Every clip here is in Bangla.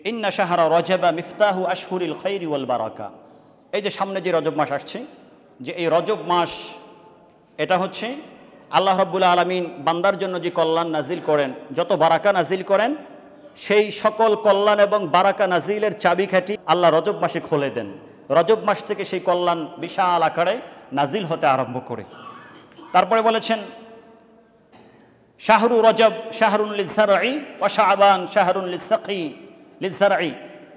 ইন্না শাহরা রজবা মিফতাহু আশহুরিল খাইরি ওয়াল বারাকা। এই যে সামনে যে রজব মাস আসছে, যে এই রজব মাস, এটা হচ্ছে আল্লাহ রাব্বুল আলামিন বান্দার জন্য যে কল্যাণ নাজিল করেন, যত বারাকা নাজিল করেন, সেই সকল কল্যাণ এবং বারাকা নাজিলের চাবিকাঠি আল্লাহ রজব মাসে খুলে দেন। রজব মাস থেকে সেই কল্যাণ বিশাল আকারে নাজিল হতে আরম্ভ করে। তারপরে বলেছেন শাহরু রজব শাহরুন লিজ্জারঈ ওয়া শাবান শাহরুন লিসসাকি লিজ্জারঈ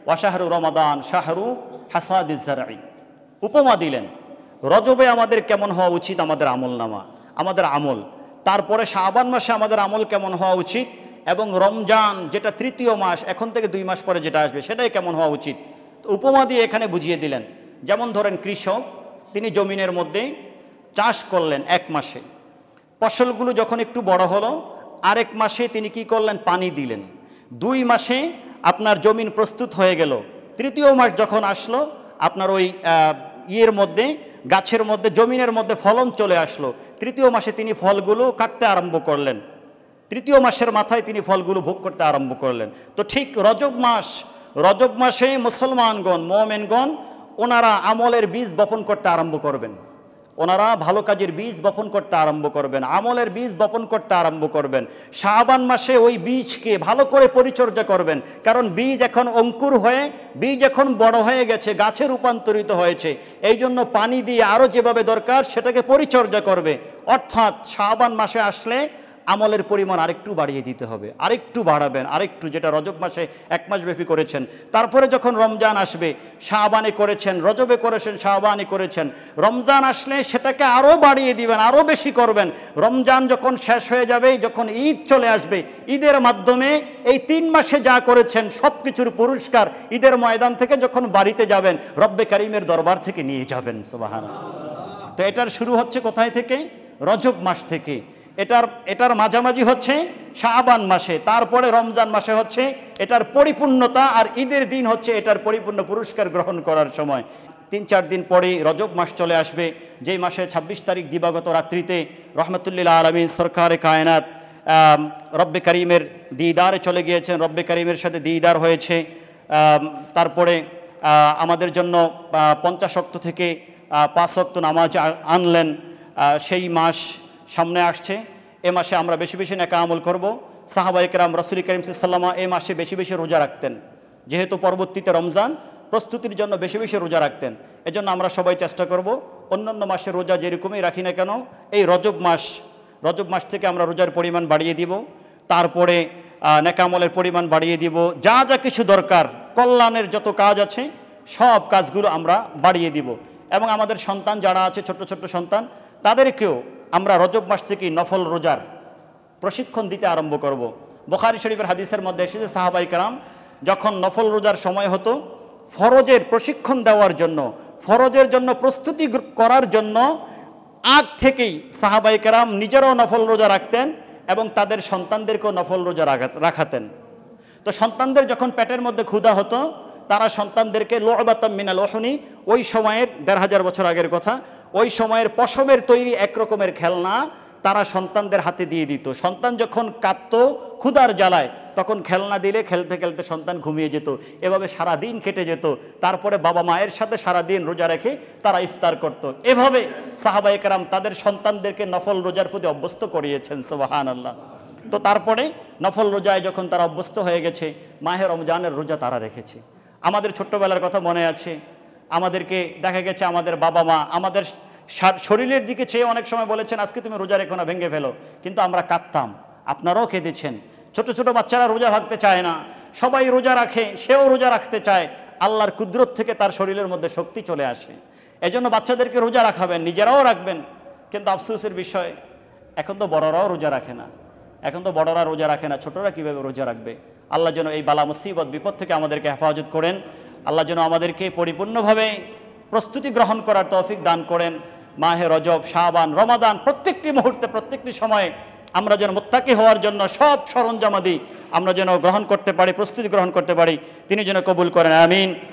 ওয়া শাহরু রমাদান শাহরু হাসাদিজ জারঈ। উপমা দিলেন রজবে আমাদের কেমন হওয়া উচিত, আমাদের আমলনামা, আমাদের আমল। তারপরে শাবান মাসে আমাদের আমল কেমন হওয়া উচিত, এবং রমজান যেটা তৃতীয় মাস, এখন থেকে 2 মাস পরে যেটা আসবে, সেটাই কেমন হওয়া উচিত। উপমা দিয়ে এখানে বুঝিয়ে দিলেন। যেমন ধরেন কৃষক, তিনি জমিনের মধ্যে চাষ করলেন 1 মাসে, ফসলগুলো যখন একটু বড় হলো, আরেক মাসে তিনি কি করলেন, পানি দিলেন। 2 মাসে আপনার জমিন প্রস্তুত হয়ে গেল। তৃতীয় মাস যখন আসলো, আপনার ওই ইয়ের মধ্যে, গাছের মধ্যে, জমিনের মধ্যে ফলন চলে আসলো। তৃতীয় মাসে তিনি ফলগুলো কাটতে আরম্ভ করলেন। তৃতীয় মাসের মাথায় তিনি ফলগুলো ভোগ করতে আরম্ভ করলেন। তো ঠিক রজব মাসে মুসলমানগণ, মুমিনগণ, ওনারা আমলের বীজ বপন করতে আরম্ভ করবেন। ওনারা ভালো কাজের বীজ বপন করতে আরম্ভ করবেন, আমলের বীজ বপন করতে আরম্ভ করবেন। শাবান মাসে ওই বীজকে ভালো করে পরিচর্যা করবেন, কারণ বীজ এখন অঙ্কুর হয়ে, বীজ এখন বড় হয়ে গেছে, গাছে রূপান্তরিত হয়েছে। এই জন্য পানি দিয়ে আরও যেভাবে দরকার সেটাকে পরিচর্যা করবে। অর্থাৎ শাবান মাসে আসলে আমলের পরিমাণ আরেকটু বাড়িয়ে দিতে হবে, আরেকটু বাড়াবেন, আরেকটু, যেটা রজব মাসে 1 মাস ব্যাপী করেছেন। তারপরে যখন রমজান আসবে, শাবানে করেছেন, রজবে করেছেন, শাবানে করেছেন, রমজান আসলে সেটাকে আরও বাড়িয়ে দিবেন, আরও বেশি করবেন। রমজান যখন শেষ হয়ে যাবে, যখন ঈদ চলে আসবে, ঈদের মাধ্যমে এই 3 মাসে যা করেছেন সব কিছুর পুরস্কার ঈদের ময়দান থেকে যখন বাড়িতে যাবেন, রব্বে কারিমের দরবার থেকে নিয়ে যাবেন। সুবহানাল্লাহ। তো এটার শুরু হচ্ছে কোথায় থেকে? রজব মাস থেকে। এটার মাঝামাঝি হচ্ছে শাবান মাসে, তারপরে রমজান মাসে হচ্ছে এটার পরিপূর্ণতা, আর ঈদের দিন হচ্ছে এটার পরিপূর্ণ পুরস্কার গ্রহণ করার সময়। 3-4 দিন পরেই রজব মাস চলে আসবে, যেই মাসে 26 তারিখ দিবাগত রাত্রিতে রহমতুল্লিল আলামিন সরকারে কায়নাত রব্বে করিমের দিদারে চলে গিয়েছেন, রব্বে করিমের সাথে দিদার হয়েছে। তারপরে আমাদের জন্য 50 ওয়াক্ত থেকে 5 ওয়াক্ত নামাজ আনলেন। সেই মাস সামনে আসছে। এ মাসে আমরা বেশি বেশি নেক আমল করব। সাহাবায়ে কেরাম, রাসূল করিম সাল্লাল্লাহু আলাইহি ওয়াসাল্লাম এই মাসে বেশি বেশি রোজা রাখতেন, যেহেতু পরবর্তীতে রমজান, প্রস্তুতির জন্য বেশি বেশি রোজা রাখতেন। এজন্য আমরা সবাই চেষ্টা করব অন্যান্য মাসে রোজা যেরকমই রাখি না কেন, এই রজব মাস থেকে আমরা রোজার পরিমাণ বাড়িয়ে দিব। তারপরে নেক আমলের পরিমাণ বাড়িয়ে দিব। যা যা কিছু দরকার, কল্যাণের যত কাজ আছে সব কাজগুলো আমরা বাড়িয়ে দিব। এবং আমাদের সন্তান যারা আছে, ছোট্ট ছোট্ট সন্তান, তাদেরকেও আমরা রজব মাস থেকে নফল রোজার প্রশিক্ষণ দিতে আরম্ভ করব। বুখারী শরীফের হাদিসের মধ্যে এসেছে, সাহাবায়ে কেরাম যখন নফল রোজার সময় হতো, ফরজের প্রশিক্ষণ দেওয়ার জন্য, ফরজের জন্য প্রস্তুতি করার জন্য আগ থেকেই সাহাবায়ে কেরাম নিজেরাও নফল রোজা রাখতেন এবং তাদের সন্তানদেরকেও নফল রোজা রাখাতেন। তো সন্তানদের যখন পেটের মধ্যে ক্ষুধা হতো, তারা সন্তানদেরকে লু'বাতাম মিনাল উহুনি, ওই সময়ের 1500 বছর আগের কথা, ওই সময়ের পশমের তৈরি একরকমের খেলনা তারা সন্তানদের হাতে দিয়ে দিত। সন্তান যখন কাঁদতো ক্ষুধার জ্বালায়, তখন খেলনা দিলে খেলতে খেলতে সন্তান ঘুমিয়ে যেত। এভাবে সারাদিন কেটে যেত। তারপরে বাবা মায়ের সাথে সারাদিন রোজা রেখে তারা ইফতার করত। এভাবে সাহাবায়ে কেরাম তাদের সন্তানদেরকে নফল রোজার প্রতি অভ্যস্ত করিয়েছেন। সুবহানাল্লাহ। তো তারপরে নফল রোজায় যখন তারা অভ্যস্ত হয়ে গেছে, মাহে রমজানের রোজা তারা রেখেছে। আমাদের ছোট্টবেলার কথা মনে আছে, আমাদেরকে দেখা গেছে আমাদের বাবা মা আমাদের শরীরের দিকে চেয়ে অনেক সময় বলেছেন, আজকে তুমি রোজা রেখো না, ভেঙে ফেলো। কিন্তু আমরা কাঁদতাম, আপনারাও কেঁদেছেন। ছোট ছোট বাচ্চারা রোজা ভাঙতে চায় না, সবাই রোজা রাখে, সেও রোজা রাখতে চায়। আল্লাহর কুদরত থেকে তার শরীরের মধ্যে শক্তি চলে আসে। এজন্য বাচ্চাদেরকে রোজা রাখাবেন, নিজেরাও রাখবেন। কিন্তু আফসোসের বিষয়, এখন তো বড়রাও রোজা রাখে না। ছোটরা কীভাবে রোজা রাখবে? আল্লাহ যেন এই বালা মুসিবত বিপদ থেকে আমাদেরকে হেফাজত করেন। আল্লাহ যেন আমাদেরকে পরিপূর্ণভাবে প্রস্তুতি গ্রহণ করার তৌফিক দান করেন। মাহে রজব, শাবান, রমাদান, প্রত্যেকটি মুহূর্তে, প্রত্যেকটি সময়ে আমরা যেন মুত্তাকি হওয়ার জন্য সব সরঞ্জামাদি আমরা যেন গ্রহণ করতে পারি, প্রস্তুতি গ্রহণ করতে পারি। তিনি যেন কবুল করেন, আমিন।